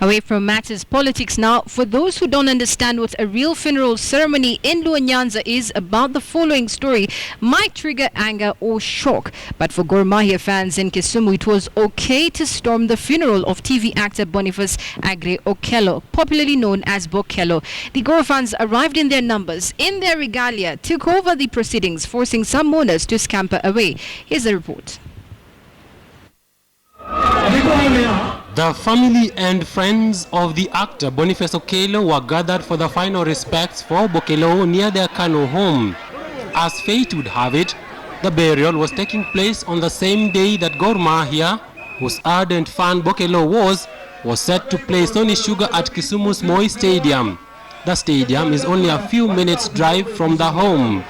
Away from matters politics now, for those who don't understand what a real funeral ceremony in Luo Nyanza is about, the following story might trigger anger or shock. But for Gor Mahia fans in Kisumu, it was okay to storm the funeral of TV actor Boniface Aggrey Okelo, popularly known as Bokelo. The Gor fans arrived in their numbers, in their regalia, took over the proceedings, forcing some mourners to scamper away. Here's the report. The family and friends of the actor Boniface Okelo were gathered for the final respects for Bokelo near their Kano home. As fate would have it, the burial was taking place on the same day that Gor Mahia, whose ardent fan Bokelo was set to play Sony Sugar at Kisumu's Moi Stadium. The stadium is only a few minutes' drive from the home.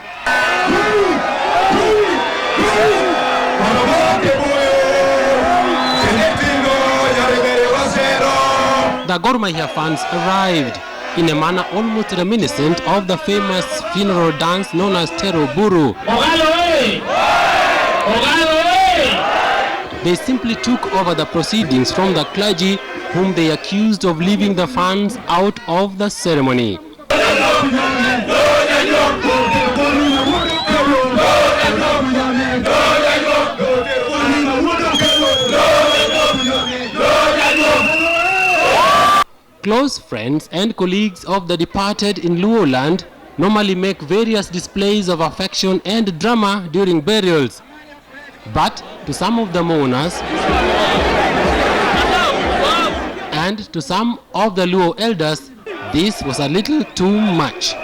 The Gor Mahia fans arrived in a manner almost reminiscent of the famous funeral dance known as Tero Buru. They simply took over the proceedings from the clergy, whom they accused of leaving the fans out of the ceremony. Close friends and colleagues of the departed in Luo land normally make various displays of affection and drama during burials. But to some of the mourners and to some of the Luo elders, this was a little too much.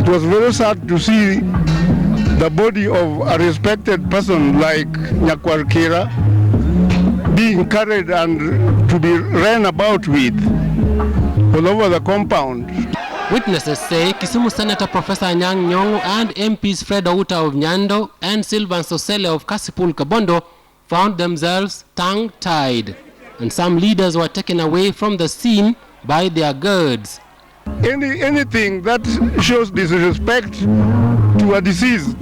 It was very sad to see the body of a respected person like Nyakwar Kira being carried and to be ran about with all over the compound. Witnesses say Kisumu Senator Professor Anyang' Nyong'o and MPs Fred Outa of Nyando and Sylvan Sosele of Kasipul Kabondo found themselves tongue-tied, and some leaders were taken away from the scene by their guards. Anything that shows disrespect to a deceased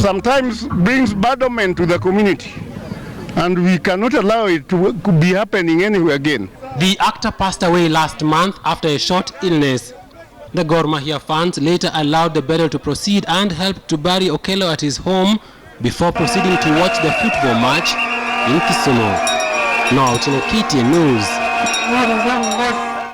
sometimes brings bad omen to the community, and we cannot allow it to be happening anywhere again. The actor passed away last month after a short illness. The Gor Mahia fans later allowed the burial to proceed and helped to bury Okelo at his home before proceeding to watch the football match in Kisumu. Now, KTN News.